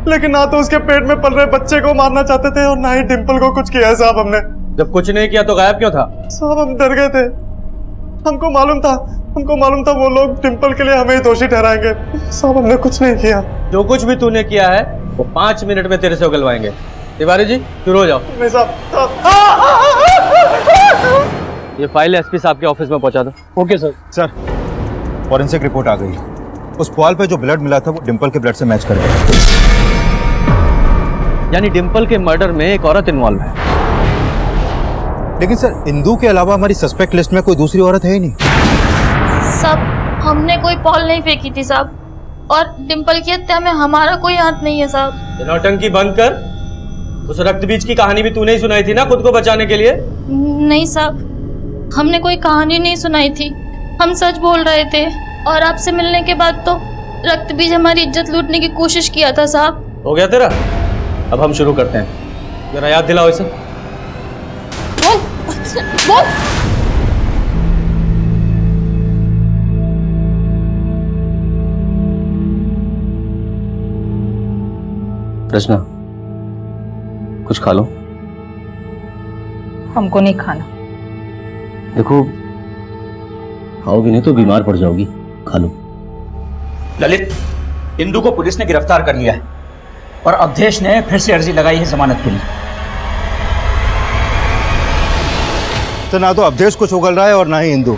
लेकिन ना तो उसके पेट में पल रहे बच्चे को मारना चाहते थे और ना ही डिंपल को कुछ किया है साहब हमने। जब कुछ नहीं किया तो गायब क्यों था? साहब हम डर गए थे। हमको मालूम था वो लोग डिंपल के लिए हमें ही दोषी ठहराएंगे। साहब हमने कुछ नहीं किया। जो कुछ भी तूने किया है वो 5 मिनट में तेरे से उगलवाएंगे। तिवारी जी शुरू हो जाओ। नहीं साहब। ये फाइल एसपी साहब के ऑफिस में पहुंचा दो। Okay sir. Sir forensic report आ गई। उस पुआल पे जो ब्लड मिला था वो डिंपल के ब्लड से मैच कर गया, यानी डिंपल के मर्डर में एक औरत इन्वॉल्व है। लेकिन सर इंदू के अलावा हमारी सस्पेक्ट लिस्ट में कोई दूसरी औरत है ही नहीं। साहब हमने कोई पॉल नहीं फेंकी थी साहब, और डिंपल की हत्या में हमारा कोई हाथ नहीं है साहब। नौटंकी बंद कर। उस रक्त बीज की कहानी भी तूने ही सुनाई थी ना खुद को बचाने के लिए? नहीं साहब, हमने कोई कहानी नहीं सुनाई थी, हम सच बोल रहे थे। और आपसे मिलने के बाद तो रक्त बीज हमारी इज्जत लूटने की कोशिश किया था साहब। हो गया तेरा? अब हम शुरू करते हैं। जरा याद दिलाओ इसे। बोल। रचना कुछ खा लो। हमको नहीं खाना। देखो खाओगी नहीं तो बीमार पड़ जाओगी, खा लो। ललित, इंदू को पुलिस ने गिरफ्तार कर लिया है और अवधेश ने फिर से अर्जी लगाई है जमानत के लिए। तो ना तो अवधेश कुछ उगल रहा है और ना ही इंदू।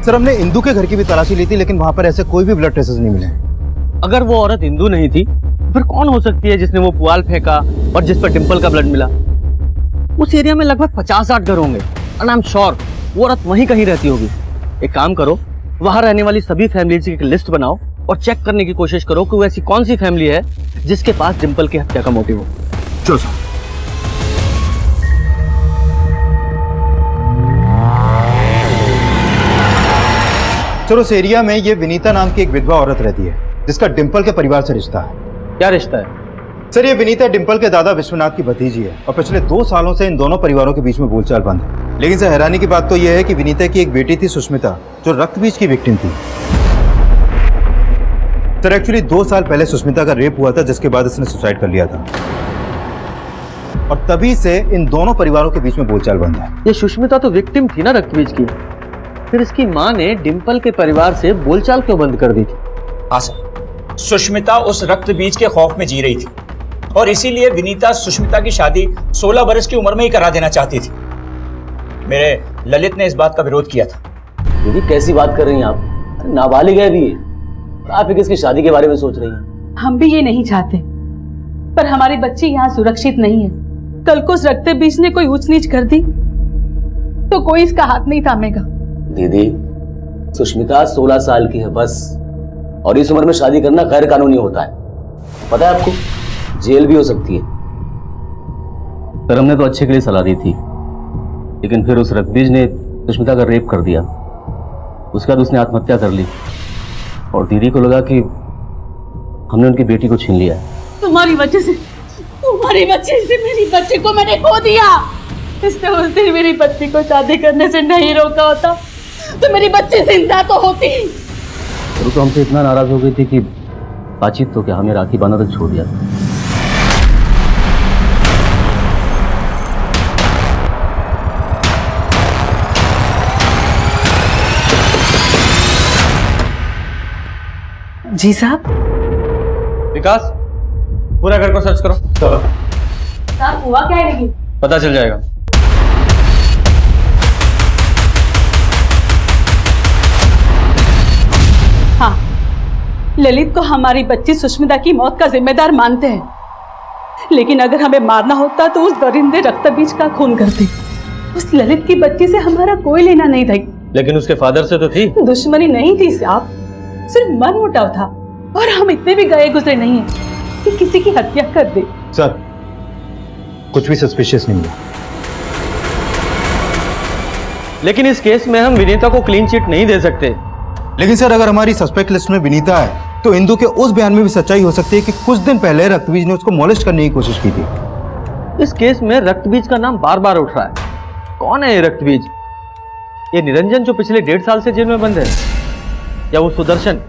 सर हमने इंदू के घर की भी तलाशी ली थी, लेकिन वहां पर ऐसे कोई भी ब्लड ट्रेसेस नहीं मिले। अगर वो औरत इंदू नहीं थी फिर कौन हो सकती है जिसने वो पुआल फेंका और जिस पर डिंपल का ब्लड मिला? उस एरिया में लगभग 50-60 घर होंगे और आई एम श्योर वो औरत वहीं कहीं रहती होगी। एक काम करो, वहां रहने वाली सभी फैमिलीज की एक लिस्ट बनाओ और चेक करने की कोशिश करो कि वो ऐसी कौन सी फैमिली है जिसके पास डिंपल की हत्या का मोटिव हो। चलो सर। सर उस एरिया में ये विनीता नाम की एक विधवा औरत रहती है जिसका डिंपल के परिवार से रिश्ता है। क्या रिश्ता है? सर ये विनीता डिंपल के दादा विश्वनाथ की भतीजी है और पिछले 2 सालों से इन दोनों परिवारों के बीच में बोलचाल बंद है। लेकिन सर हैरानी की बात तो यह है कि विनीता की एक बेटी थी सुष्मिता जो रक्तबीज की विक्टिम थी। सर एक्चुअली 2 साल पहले सुष्मिता का रेप हुआ था जिसके बाद इसने सुसाइड कर लिया था और तभी से इन दोनों परिवारों के बीच में बोलचाल बंद है। ये सुष्मिता तो विक्टिम थी ना रक्तबीज की, फिर इसकी माँ ने डिंपल के परिवार से बोलचाल क्यों बंद कर दी थी? हाँ सर, सुष्मिता उस रक्त बीज के खौफ में जी रही थी और इसीलिए विनीता सुष्मिता की शादी 16 बरस की उम्र में ही करा देना चाहती थी। मेरे ललित ने इस बात का विरोध किया था। दीदी कैसी बात कर रही हैं आप? नाबालिग है भी, आप किसकी शादी के बारे में सोच रही हैं? हम भी ये नहीं चाहते, पर हमारी बच्ची यहाँ सुरक्षित नहीं है। कल को उस रक्त बीज ने कोई ऊंच नीच कर दी तो कोई इसका हाथ नहीं थामेगा। दीदी सुष्मिता 16 साल की है बस, और इस उम्र में शादी करना गैर कानूनी होता है, पता है आपको? जेल भी हो सकती है। सर हमने तो अच्छे के लिए सलाह दी थी, लेकिन फिर उस रक्तबीज ने सुष्मिता का रेप कर दिया। उसके बाद उसने आत्महत्या कर ली और दीदी को लगा कि हमने उनकी बेटी को छीन लिया है। तुम्हारी वजह से मेरी बच्ची को मैंने खो दिया। इसने उस दिन मेरी बच्ची को शादी करने से नहीं रोका होता तो मेरी बच्ची जिंदा तो होती। वो तो हमसे इतना नाराज हो गई थी कि बातचीत तो क्या हमें राखी बांधना तक छोड़ दिया। जी साहब। विकास पूरा घर को सर्च करो। चलो साहब हुआ क्या है? लेकिन पता चल जाएगा। हाँ, ललित को हमारी बच्ची सुष्मिता की मौत का जिम्मेदार मानते हैं, लेकिन अगर हमें मारना होता तो उस दरिंदे रक्तबीज का खून करते। उस ललित की बच्ची से हमारा कोई लेना नहीं था। लेकिन उसके फादर से तो थी। दुश्मनी नहीं थी साहब, सिर्फ मनमुटाव था, और हम इतने भी गए गुजरे नहीं हैं कि किसी की हत्या कर दे। सर कुछ भी सस्पिशियस नहीं है। लेकिन इस केस में हम विनीता को क्लीन चिट नहीं दे सकते। लेकिन सर अगर हमारी सस्पेक्ट लिस्ट में विनीता है तो इंदु के उस बयान में भी सच्चाई हो सकती है कि कुछ दिन पहले रक्तबीज ने उसको मॉलेस्ट करने की कोशिश की थी। इस केस में रक्तबीज का नाम बार बार उठ रहा है। कौन है ये रक्तबीज? ये निरंजन जो पिछले 1.5 साल से जेल में बंद है, या वो सुदर्शन,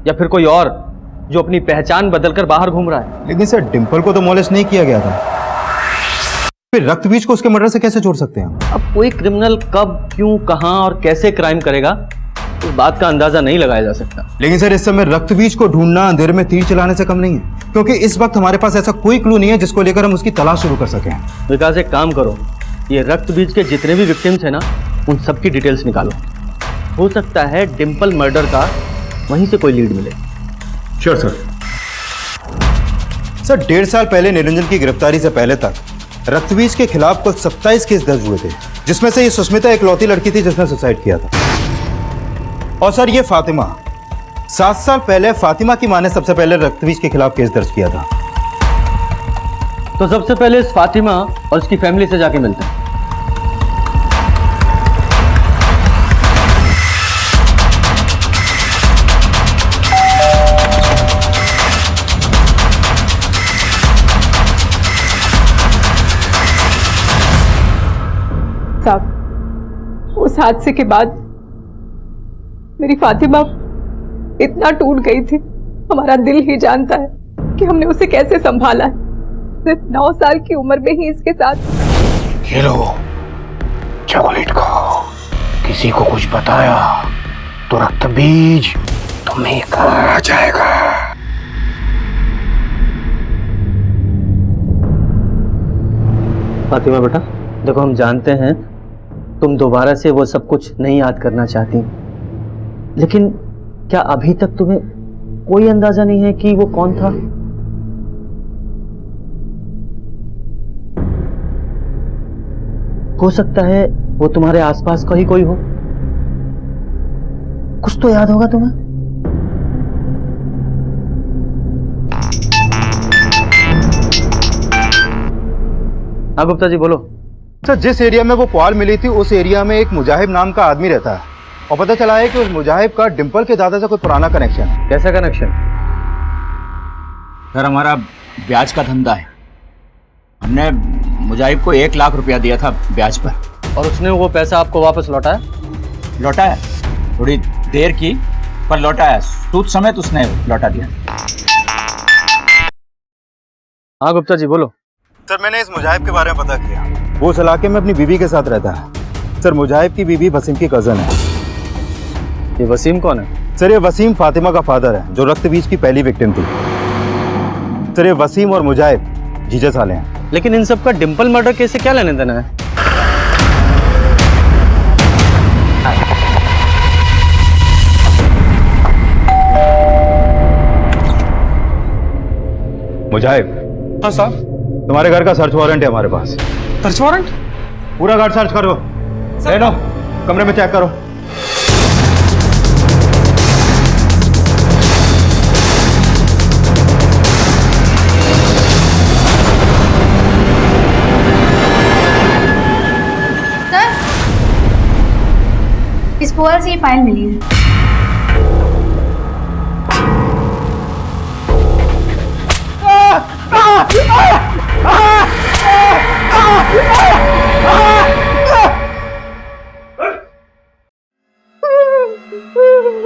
या फिर कोई और जो अपनी पहचान बदलकर बाहर घूम रहा है? लेकिन सर डिंपल को तो मॉलेस्ट नहीं किया गया था, फिर रक्तबीज को उसके मर्डर से कैसे जोड़ सकते हैं? अब कोई क्रिमिनल कब, क्यों, कहां और कैसे क्राइम करेगा इस बात का अंदाजा नहीं लगाया जा सकता। लेकिन सर इस समय रक्तबीज को ढूंढना अंधेरे में तीर चलाने से कम नहीं है, क्योंकि इस वक्त हमारे पास ऐसा कोई क्लू नहीं है जिसको लेकर हम उसकी तलाश शुरू कर सकें। विकास एक काम करो, ये रक्तबीज के जितने भी विक्टिम्स हैं ना, उन सबकी डिटेल्स निकालो। हो सकता है डिंपल मर्डर का वहीं से कोई लीड मिले। Sure sir. सर 1.5 साल पहले निरंजन की गिरफ्तारी से पहले तक रक्तबीज के खिलाफ कुल 27 केस दर्ज हुए थे, जिसमें से ये सुष्मिता इकलौती लड़की थी जिसने सुसाइड किया था। और सर ये फातिमा, 7 साल पहले फातिमा की मां ने सबसे पहले रक्तबीज के खिलाफ केस दर्ज किया था। तो सबसे पहले इस फातिमा और उसकी फैमिली से जाके मिलते हैं। साहब उस हादसे के बाद मेरी फातिमा इतना टूट गई थी, हमारा दिल ही जानता है कि हमने उसे कैसे संभाला है। सिर्फ 9 साल की उम्र में ही इसके साथ। ये लो चॉकलेट खाओ। किसी को कुछ बताया तो रक्तबीज तुम्हें खा जाएगा। फातिमा बेटा देखो, हम जानते हैं तुम दोबारा से वो सब कुछ नहीं याद करना चाहती, लेकिन क्या अभी तक तुम्हें कोई अंदाजा नहीं है कि वो कौन था? हो सकता है वो तुम्हारे आसपास का ही कोई हो। कुछ तो याद होगा तुम्हें। हाँ गुप्ता जी बोलो। सर जिस एरिया में वो पुआल मिली थी उस एरिया में एक मुजाहिब नाम का आदमी रहता है और पता चला है कि उस मुजाहिब का डिंपल के दादा से कोई पुराना कनेक्शन है। कैसा कनेक्शन? सर हमारा ब्याज का धंधा है। हमने मुजाहिब को 1 लाख रुपया दिया था ब्याज पर। और उसने वो पैसा आपको वापस लौटाया? लौटाया, थोड़ी देर की पर लौटाया, सूद समेत उसने लौटा दिया। हाँ गुप्ता जी बोलो। सर मैंने इस मुजाहिब के बारे में पता किया, वो इस इलाके में अपनी बीवी के साथ रहता है। सर मुजाहिब की बीवी वसीम की कजन है। ये वसीम कौन है? सर ये वसीम फातिमा का फादर है जो रक्त बीज की पहली विक्टिम थी। सर ये वसीम और मुजाहिब जीजा साले हैं। लेकिन इन सब का डिंपल मर्डर केस से क्या लेने देना है? मुजाहिब। हाँ साहब। तुम्हारे घर का सर्च वारंट है हमारे पास। Search warrant? पूरा घर सर्च करो। लो कमरे में चेक करो। सर, इस पोल से ये फाइल मिली है।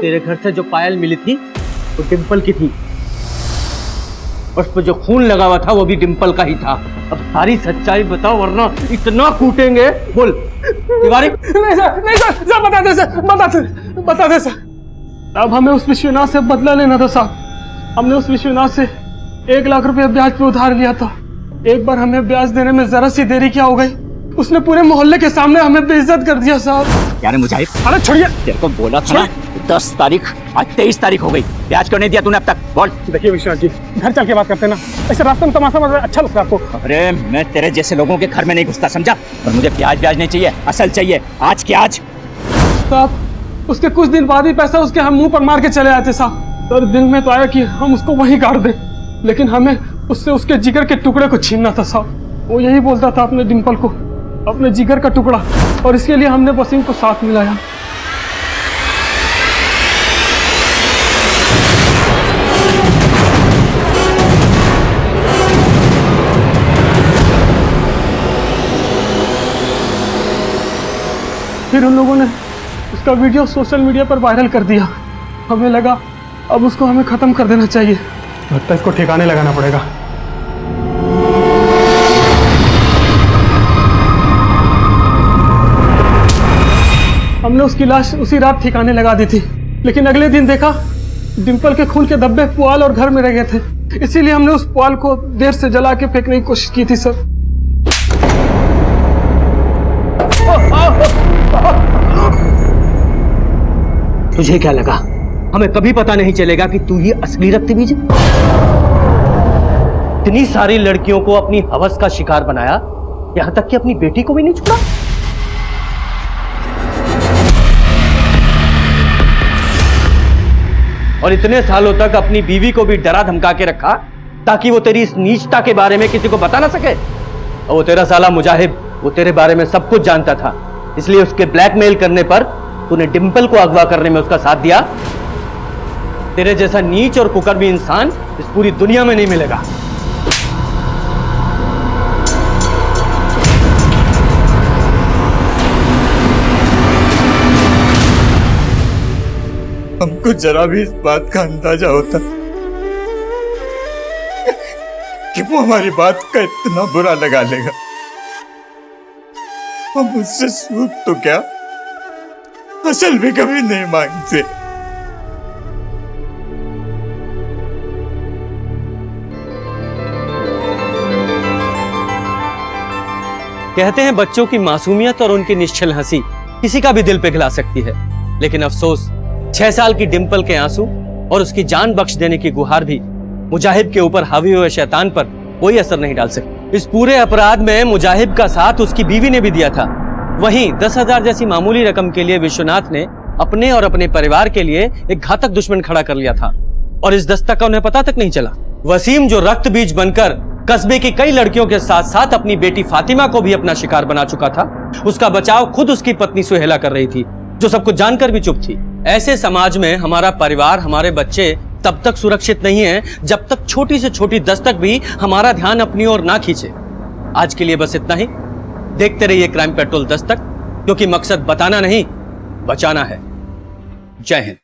तेरे घर से जो पायल मिली थी वो डिंपल की थी। उस पर जो खून लगा हुआ था वो भी डिंपल का ही था। अब सारी सच्चाई बताओ वरना इतना कूटेंगे। बोल तिवारी। नहीं सर बता दे सर, बता दे सर। अब हमें उस विश्वनाथ से बदला लेना था साहब। हमने उस विश्वनाथ से 1 लाख रुपया ब्याज पे उधार लिया था। एक बार हमें ब्याज देने में जरा सी देरी क्या हो गई, उसने पूरे मोहल्ले के सामने हमें बेइज्जत कर दिया साहब। यार मुजाहिब, अरे छोड़िए। तेरे को बोला था ना 10 तारीख, आज 23 तारीख हो गई, ब्याज क्यों नहीं दिया तूने अब तक? बोल। देखिए विश्वनाथ जी, घर चल के बात करते ना, ऐसे रास्ते में तमाशा मतलब अच्छा लगता है आपको? अरे मैं तेरे जैसे लोगों के घर में नहीं घुसता, समझा? और मुझे ब्याज नहीं चाहिए, असल चाहिए, आज के आज। साहब उसके कुछ दिन बाद ही पैसा उसके हम मुंह पर मार के चले आए थे साहब। और दिन में तो आया कि हम उसको वहीं गाड़ दें, लेकिन हमें उससे उसके जिगर के टुकड़े को छीनना था साहब। वो यही बोलता था अपने डिंपल को, अपने जिगर का टुकड़ा, और इसके लिए हमने वसीम को साथ मिलाया। फिर उन लोगों ने उसका वीडियो सोशल मीडिया पर वायरल कर दिया। हमें लगा अब उसको हमें खत्म कर देना चाहिए। लगता है इसको ठिकाने लगाना पड़ेगा। हमने उसकी लाश उसी रात ठिकाने लगा दी थी, लेकिन अगले दिन देखा डिंपल के खून के धब्बे पुआल और घर में रह गए थे। इसीलिए हमने उस पुआल को देर से जला के फेंकने की कोशिश की थी सर। तुझे क्या लगा हमें कभी पता नहीं चलेगा कि तू ही असली रक्तबीज है? इतनी सारी लड़कियों को अपनी हवस का शिकार बनाया, यहां तक कि अपनी बेटी को भी नहीं छोड़ा। और इतने सालों तक अपनी बीवी को भी डरा धमका के रखा ताकि वो तेरी इस नीचता के बारे में किसी को बता ना सके। और वो तेरा साला मुजाहिब, वो तेरे बारे में सब कुछ जानता था, इसलिए उसके ब्लैकमेल करने पर तूने डिंपल को अगवा करने में उसका साथ दिया। तेरे जैसा नीच और कुकर्मी इंसान इस पूरी दुनिया में नहीं मिलेगा। हमको जरा भी इस बात का अंदाजा होता कि वो हमारी बात का इतना बुरा लगा लेगा। हम उससे सूद तो क्या असल भी कभी नहीं मांगते। कहते हैं बच्चों की मासूमियत और उनकी निश्चल हंसी किसी का भी दिल पिघला सकती है, लेकिन अफसोस 6 साल की डिंपल के आंसू और उसकी जान बख्श देने की गुहार भी मुजाहिब के ऊपर हावी हुए शैतान पर कोई असर नहीं डाल सकती। इस पूरे अपराध में मुजाहिब का साथ उसकी बीवी ने भी दिया था। वहीं 10,000 जैसी मामूली रकम के लिए विश्वनाथ ने अपने और अपने परिवार के लिए एक घातक दुश्मन खड़ा कर लिया था, और इस दस्तक का उन्हें पता तक नहीं चला। वसीम जो रक्त बीज बनकर कस्बे की कई लड़कियों के साथ साथ अपनी बेटी फातिमा को भी अपना शिकार बना चुका था, उसका बचाव खुद उसकी पत्नी सुहेला कर रही थी, जो सब कुछ जानकर भी चुप थी। ऐसे समाज में हमारा परिवार, हमारे बच्चे तब तक सुरक्षित नहीं है जब तक छोटी से छोटी दस्तक भी हमारा ध्यान अपनी ओर ना खींचे। आज के लिए बस इतना ही। देखते रहिए क्राइम पेट्रोल दस्तक, क्योंकि मकसद बताना नहीं, बचाना है। जय हिंद।